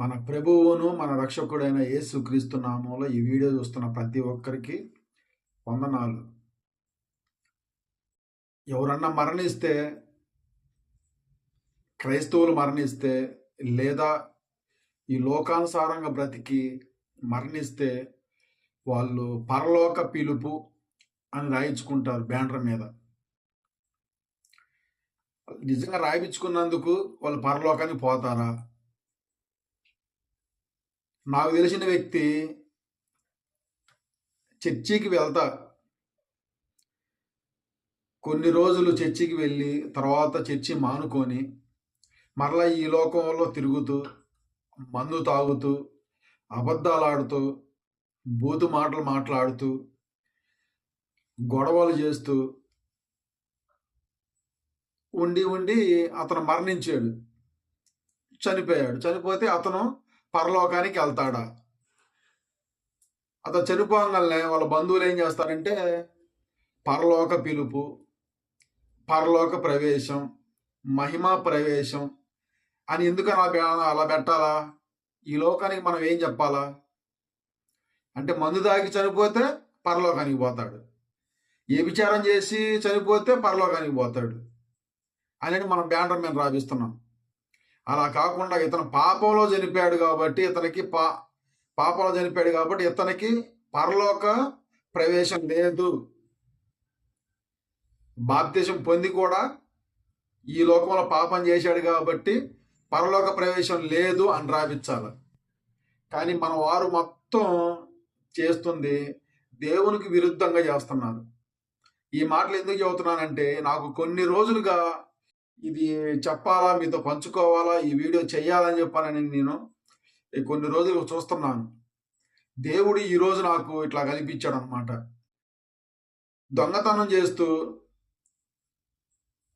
మన ప్రభువును మన రక్షకుడైన యేసుక్రీస్తు నామంలో ఈ వీడియో చూస్తున్న ప్రతి ఒక్కరికి వందనాలు. ఎవరన్నా మరణిస్తే, క్రైస్తవులు మరణిస్తే, లేదా ఈ లోకానుసారంగా బ్రతికి మరణిస్తే వాళ్ళు పరలోక పిలుపు అని రాయించుకుంటారు బ్యానర్ మీద. నిజంగా రాయించుకున్నందుకు వాళ్ళు పరలోకానికి పోతారా? నాకు తెలిసిన వ్యక్తి చర్చికి వెళ్తా, కొన్ని రోజులు చర్చికి వెళ్ళి తర్వాత చర్చి మానుకొని మరలా ఈ లోకంలో తిరుగుతూ, మందు తాగుతూ, అబద్ధాలు ఆడుతూ, బూతు మాటలు మాట్లాడుతూ, గొడవలు చేస్తూ ఉండి అతను మరణించాడు, చనిపోయాడు. చనిపోతే అతను పరలోకానికి వెళ్తాడా? అతను చనిపోగానే వాళ్ళ బంధువులు ఏం చేస్తారంటే పరలోక పిలుపు, పరలోక ప్రవేశం, మహిమా ప్రవేశం అని ఎందుకు అలా పెట్టాలా? ఈ లోకానికి మనం ఏం చెప్పాలా? అంటే మందు తాగి చనిపోతే పరలోకానికి పోతాడు, వ్యభిచారం చేసి చనిపోతే పరలోకానికి పోతాడు అనేది మనం బ్యానర్ మీద రాపిస్తున్నాం. అలా కాకుండా ఇతను పాపంలో చనిపోయాడు కాబట్టి పాపంలో చనిపోయాడు కాబట్టి ఇతనికి పరలోక ప్రవేశం లేదు. బాప్తిసం పొంది కూడా ఈ లోకంలో పాపం చేశాడు కాబట్టి పరలోక ప్రవేశం లేదు అని రాపించాలి. కానీ మన వారు మొత్తం చేస్తుంది దేవునికి విరుద్ధంగా చేస్తున్నారు. ఈ మాటలు ఎందుకు చెబుతున్నానంటే, నాకు కొన్ని రోజులుగా ఇది చెప్పాలా, మీతో పంచుకోవాలా, ఈ వీడియో చేయాలని చెప్పానని నేను కొన్ని రోజులు చూస్తున్నాను. దేవుడు ఈరోజు నాకు ఇట్లా కనిపించాడు అనమాట. దొంగతనం చేస్తూ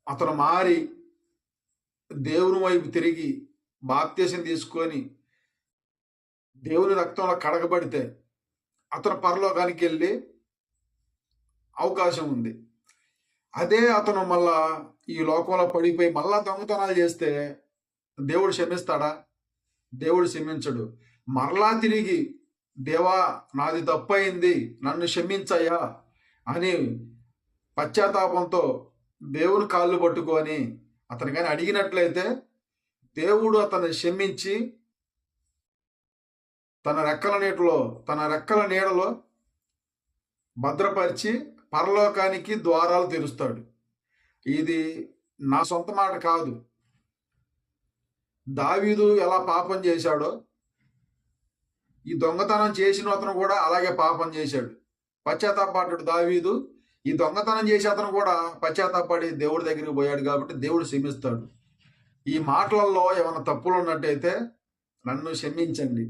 అతను మారి దేవుని వైపు తిరిగి బాప్తిసం తీసుకొని దేవుని రక్తంలో కడగబడితే అతను పరలోకానికి వెళ్ళి అవకాశం ఉంది. అదే అతను మళ్ళా ఈ లోకంలో పడిపోయి మళ్ళా దొంగతనాలు చేస్తే దేవుడు క్షమిస్తాడా? దేవుడు క్షమించడు. మరలా తిరిగి దేవా నాది తప్పయింది, నన్ను క్షమించయ్యా అని పశ్చాత్తాపంతో దేవుని కాళ్ళు పట్టుకొని అతను కానీ అడిగినట్లయితే దేవుడు అతన్ని క్షమించి తన రెక్కల నీడలో భద్రపరిచి పరలోకానికి ద్వారాలు తెరుస్తాడు. ఇది నా సొంత మాట కాదు. దావీదు ఎలా పాపం చేశాడో ఈ దొంగతనం చేసిన అతను కూడా అలాగే పాపం చేశాడు, పశ్చాత్తాపడ్డాడు దావీదు. ఈ దొంగతనం చేసి అతను కూడా పశ్చాత్తాపడి దేవుడి దగ్గరికి పోయాడు కాబట్టి దేవుడు క్షమిస్తాడు. ఈ మాటలలో ఏమైనా తప్పులు ఉన్నట్టయితే నన్ను క్షమించండి.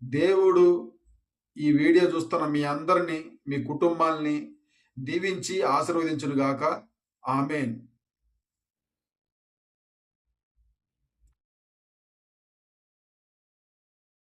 దేవుడు ఈ వీడియో చూస్తున్న మీ అందరినీ, మీ కుటుంబాల్ని దీవించి ఆశీర్వదించును గాక. ఆమేన్.